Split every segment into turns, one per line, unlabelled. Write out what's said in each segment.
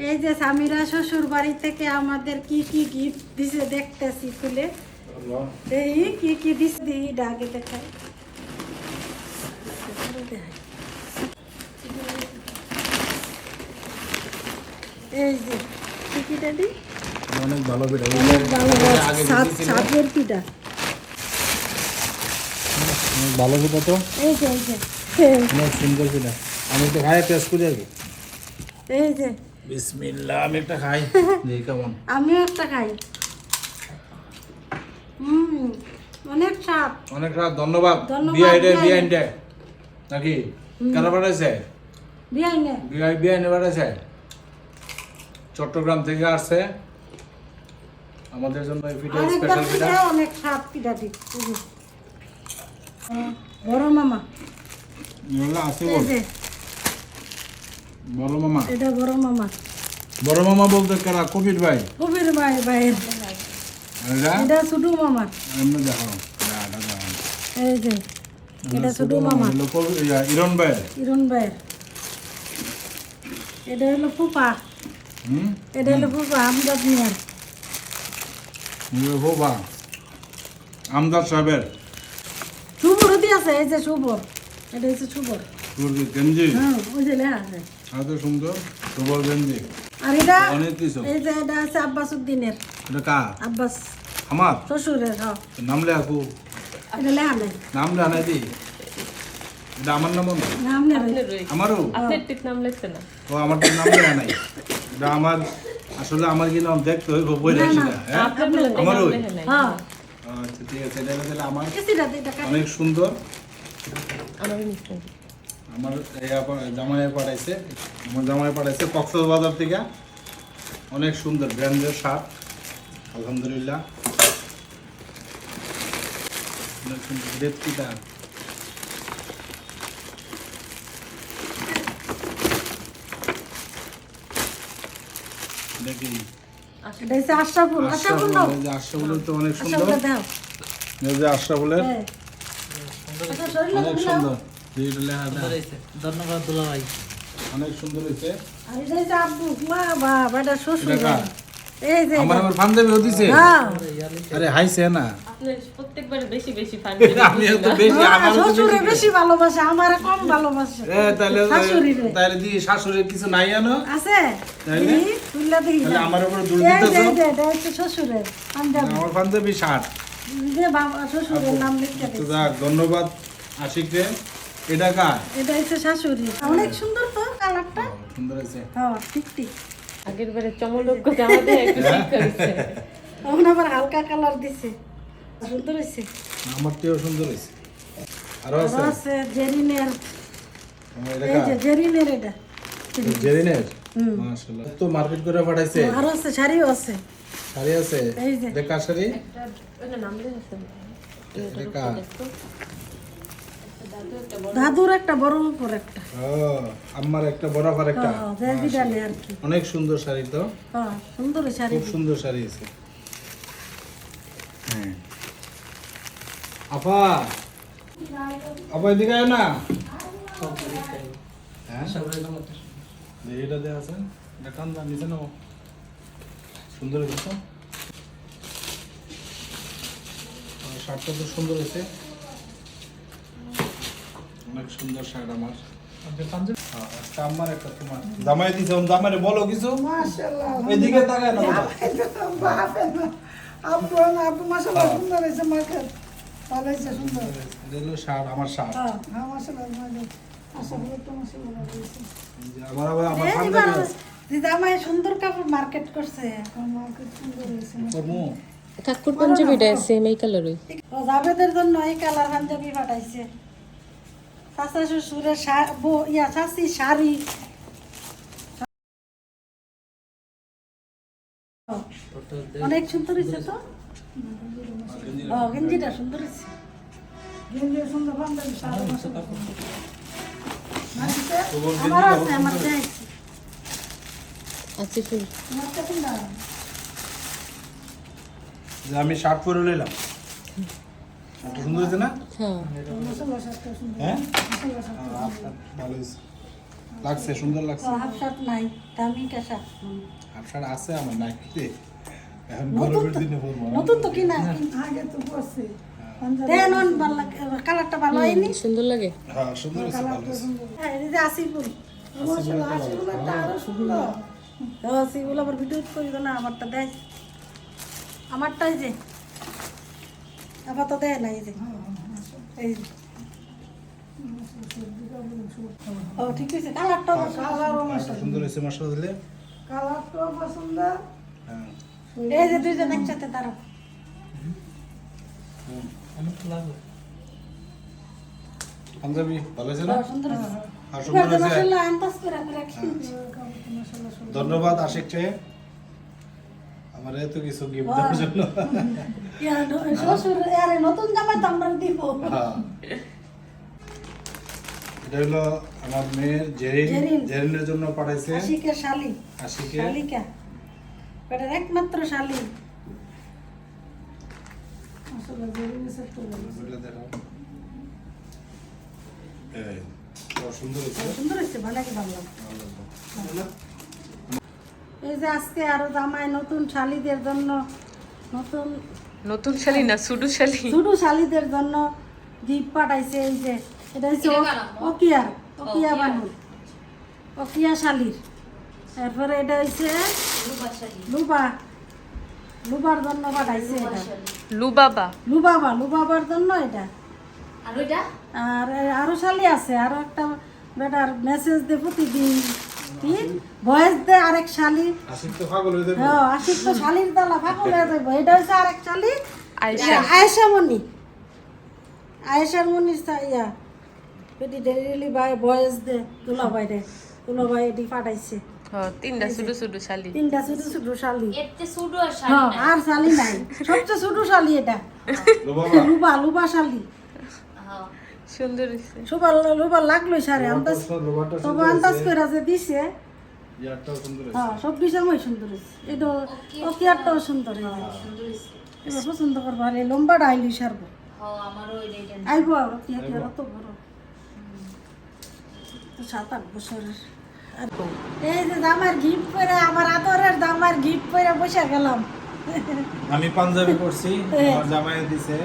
এই যে সামিরা শ্বশুর বাড়ি থেকে আমাদের কি কি গিফট দিছে দেখতেছি খুলে। এই কি কি দিছে দিই আগে দেখাই। এই যে পিঠাটা দি
অনেক ভালো পিঠা,
অনেক ভালো সাপের পিঠা,
অনেক ভালো পিঠা তো,
এই যে
অনেক সুন্দর পিঠা। আমি একটু খাই, টেস্ট করি আর কি।
এই যে
বিসমিল্লাহ, আমি একটা খাই, দেখি কেমন।
আমিও একটা খাই। অনেক স্বাদ,
অনেক রাত, ধন্যবাদ।
ধন্যবাদ,
বিআইডে নাকি কারা পাঠাইছে?
বিয়াইনে
বিআইনে পাঠাইছে, চট্টগ্রাম থেকে আসছে আমাদের জন্য এই পিঠা, স্পেশাল পিঠা।
অনেক স্বাদ পিঠা ঠিক। বড় মামা
আছে
এই যে
বড় মামা,
এটা বড় মামা।
বড় মামা বলতে কারা? কবির ভাই,
কবির ভাই ভাইয়ের। এটা ছোট মামা।
এমনি দেখাও,
এই যে এটা ছোট মামা
ইরন ভাই,
ইরন ভাইয়ের। এটা হলো ফুপা, এটা হলো ফুপা আমজাদ মিয়ার।
বাবা আমদার সাহেবের
শুভর দিয়ে আছে, এই যে শুভর, এটা হচ্ছে শুভর।
গেঞ্জি,
হ্যাঁ ওই যে লেখা আছে।
এত সুন্দর সুবল গেঞ্জি।
আর এটা
অনেক কিছু।
এই যে এটা আছে আব্বাস উদ্দিনের।
এটা কা?
আব্বাস
আমার
শ্বশুরের। হ্যাঁ
নাম লে আপু,
এটা লেখা নেই,
নাম লে আনাই দি। এটা আমার নাম না,
নাম নেই।
আমারও
আপনার ঠিক নাম লিখতে না।
ও আমার তো নাম লে আনাই। এটা আমার আসলে আমার কি নাম দেখতে হইব, বই রাখছি না। হ্যাঁ
আপনার বলে নাম
আমারও।
লেখা নাই।
হ্যাঁ
আচ্ছা ঠিক আছে, এটা তাহলে আমার
এসিটা এটা কাটি।
অনেক সুন্দর।
আমারও মিষ্টি।
আমার জামাই পাঠাইছে, আমার জামাই পাঠাইছে কক্সবাজার থেকে। অনেক সুন্দর ব্র্যান্ডের শার্ট, আলহামদুলিল্লাহ। অনেক সুন্দর রেপ্তিটা। দেখি
এটা হচ্ছে আশরাফুল। আশরাফুল দাও,
আশরাফুলের তো অনেক সুন্দর।
আশরাফুল দাও।
এই যে আশরাফুলের
হ্যাঁ আচ্ছা শরীরে
অনেক
দিলাও।
সুন্দর। এইটা লেখাটা
ধন্যবাদ দুলা ভাই।
অনেক সুন্দর হয়েছে।
আর এটা হচ্ছে আব্বু মা বাবা, এটা শ্বশুর
এটা কার?
বাড়ি। এই যে
আমার পাঞ্জাবি দিছে।
হ্যাঁ
আরে হাইছে না,
আপনার প্রত্যেকবার বেশি বেশি ফান
আমি এত বেশি, আমার তো
শ্বশুরে
বেশি।
বেশি ভালোবাসে, আমার কম ভালোবাসে।
তাহলে
শাশুড়িরে।
তাহলে দি শাশুড়ির কিছু নাই আনো,
আছে
তাইলে?
এই তুললা দেখি
তাহলে
না।
আমার উপরে দূর
এই যে
দিতেছো।
এই যে, এটা হচ্ছে শ্বশুরের পাঞ্জাবি।
আমার পাঞ্জাবি শার্ট।
যে বাবা শ্বশুরের নাম লিখতে
তো
দিয়েছে।
যাক, ধন্যবাদ আশিকরে। এটা কার?
এটা হচ্ছে শাশুড়ি। অনেক সুন্দর তো কালারটা।
সুন্দর হয়েছে।
হ্যাঁ ঠিক ঠিক।
আগের বারে চমলজ্ঞ আমাদের একটু শিক্ষা হয়েছে।
তখন আবার হালকা কালার দিছে, সুন্দর হয়েছে।
আমার তেও সুন্দর হয়েছে। আরো
আরো
আছে?
আছে জেরিনের।
এটা
এই যে
কার?
জেরিনের এটা।
জেরিনের।
হুম।
মাশাআল্লাহ, তো মার্কেট করে পাঠাইছে।
আরো আছে, শাড়িও আছে।
শাড়ি আছে,
এই যে।
দেখা শাড়ি।
ওটা নাম লিখেছে।
এটা কার?
দাদুর একটা বড় উপর একটা।
ও আমার একটা বরাবর একটা।
হ্যাঁ জেরিডালে আর কি।
অনেক সুন্দর শাড়ি তো,
হ্যাঁ সুন্দর শাড়ি।
খুব সুন্দর শাড়ি আছে। হ্যাঁ আপা, আপা এদিকে আয় না। হ্যাঁ এটা দেওয়া আছে, এটা কান দাম নিচে নাও। সুন্দর হয়েছে তো, শার্টটা তো সুন্দর হয়েছে। অনেক সুন্দর শার্ট আমার। একটা আমার একটা তোমার। জামাই দিছে, জামাইরে বলো কিছু।
মাশাআল্লাহ।
এদিকে তাকায় না বাবা।
আব্বু আব্বু মাশাআল্লাহ সুন্দর হয়েছে মাকে। ভালো হয়েছে সুন্দর।
এটা হলো শার্ট, আমার শার্ট।
হ্যাঁ হ্যাঁ মাশাআল্লাহ ভালো। মাশাআল্লাহ তো মাশাআল্লাহ ভালো হয়েছে।
আমার আবার আমার
এইবার
পাঞ্জাবি
দিদা আমায় সুন্দর কাপড় মার্কেট করছে। এখন মার্কেট সুন্দর হয়েছে।
কমু।
ঠাকুর পাঞ্জাবিটা সেম এই কালারই।
ও জাবেদের জন্য এই কালার পাঞ্জাবি পাঠাইছে। চাচা শ্বশুরের চাচি শাড়ি। অনেক সুন্দর হয়েছে তো। ও গেঞ্জিটা সুন্দর হয়েছে। গেঞ্জি সুন্দর পাঞ্জাবি শাড়ি মাশাআল্লাহ। আমার আছে, আমার চাইছি।
আচ্ছা ফুল।
আমার তো কোনটা?
যে আমি শার্ট পরে লইলাম, শার্টটা সুন্দর হয়েছে না?
হ্যাঁ।
মাশাআল্লাহ শাড়িটা সুন্দর।
হ্যাঁ
মাশাআল্লাহ শাড়িটা সুন্দর।
ভালো হয়েছে। লাগছে, সুন্দর লাগছে।
হাফ শার্ট নাই, দামি কাঁসা।
আপনার আছে আমার নাই কি এখন
নতুন
গরমের
তো-
দিনে পরবো না।
নতুন তো কিনা আগে তো পরছে দেন অন ভালো লাগে, কালারটা ভালো হয়নি।
সুন্দর লাগে।
হ্যাঁ সুন্দর আছে, ভালো আছে।
হ্যাঁ, এই যে আসিফুল আসিফুলটা আরো সুন্দর। আসিফুল আবার ভিডিও করি না, আমারটা দেয়, আমারটাই যে আবার তো দেয় না, এই যে এই যে। ও ঠিক আছে, কালারটাও
সুন্দর হয়েছে মশলা দিলে।
কালারটাও পছন্দ।
হ্যাঁ
এই যে দুইজন একসাথে দাঁড়াও।
পাঞ্জাবি ভালো হয়েছে না?
সুন্দর আছে।
আর সুন্দর হয়েছে।
মাশাআল্লাহ, আন্দাজ করে আমি রাখি।
ধন্যবাদ আশিক কে আমার এত কিছু গিফট দেওয়ার জন্য।
ইয়া, শ্বশুর আরে নতুন জামাই তো আমরা দিব।
হ্যাঁ। এটা হলো আমার মেয়ের জেরিন,
জেরিন।
জেরিনের জন্য পাঠাইছে
আশিকের শালি,
আশিকে।
শালিকা, বেটার একমাত্র শালি। আসলে জেরিনের সেট করে দিয়েছে।
বলে দেখাও। এই, বড় সুন্দর হয়েছে।
সুন্দর হয়েছে, ভালো লাগে, ভালো লাগে।
ভালো লাগলো।
এই যে আজকে আরো জামাই নতুন শালিদের জন্য, নতুন
নতুন শালি না, সুডু শালি।
ছোট শালিদের জন্য গিফট পাঠাইছে। এই যে এটা হচ্ছে ওকিয়া বানুর, ওকিয়া শালির। তারপরে এটা হচ্ছে লুবার জন্য পাঠাইছে এটা,
লুবাবা।
লুবাবার জন্য এটা। আর আরো শালি আছে, আরো একটা বেটার মেসেজ দে প্রতিদিন, কি ভয়েস দে আরেক শালি।
আশিক তো পাগল হয়ে যাবে।
হ্যাঁ, আশিক তো শালির দালা পাগল হয়ে যাবে। এটা হচ্ছে আরেক শালি,
আয়েশা।
আয়েশা মনি, আয়েশার মনি ইয়া বেটি ডেইলি ভয়েস দে দুলাভাই এটি পাঠাইছে।
হ্যাঁ, তিনটা সুডু সুডু শালি।
তিনটা ছোট ছোট শালি।
এতে সুডু আর শাড়ি
হ্যাঁ,
নাই।
আর শালি নাই, সবচেয়ে ছোট শালি এটা,
লো বাবা,
লুবা শালি।
হ্যাঁ।
সুন্দর হয়েছে।
লুবা লাগলো সারে আন্দাজ,
লোবারটা
তবে
সুন্দর
আন্দাজ
হয়েছে।
করে যে দিছে।
ইয়ারটাও সুন্দর হয়েছে।
হ্যাঁ, সব বিষয় সুন্দর হয়েছে। এটা ওকিয়ারটাও সুন্দর হয়েছে। এবার পছন্দ করবো। আর এই লম্বাটা আইলি সারবো,
হ্যাঁ, আমারও এটা
আইবো আর ওকিয়া কি আর অত বড়, তো 7-8 বছরের। আর এই যে জামার গিফট পরে, আমার আদরের জামার গিফট পরে বসে গেলাম।
আমি পাঞ্জাবি পরছি, আমার জামাই দিছে।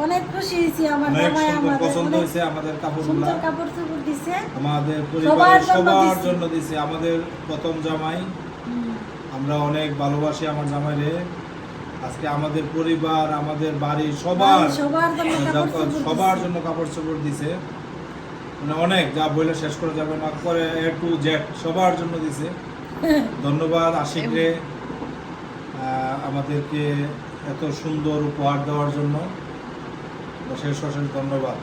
অনেক খুশি হয়েছি, আমার
অনেক
জামাই
সুন্দর
আমাদের
পছন্দ
অনেক
হয়েছে আমাদের কাপড়গুলো।
সুন্দর কাপড় চোপড় দিছে।
আমাদের
সবার
পরিবারের
জন্য
সবার
দিছে।
জন্য দিছে। আমাদের প্রথম জামাই, আমরা অনেক ভালোবাসি আমার জামাইরে। আজকে আমাদের পরিবার, আমাদের বাড়ি সবার
সবার জন্য কাপড় চোপড়
সবার জন্য কাপড় চোপড় দিছে। মানে অনেক, যা বলে শেষ করা যাবে না, করে A to Z সবার জন্য দিছে। ধন্যবাদ আশিকরে আমাদেরকে এত সুন্দর উপহার দেওয়ার জন্য। অশেষ অশেষ ধন্যবাদ।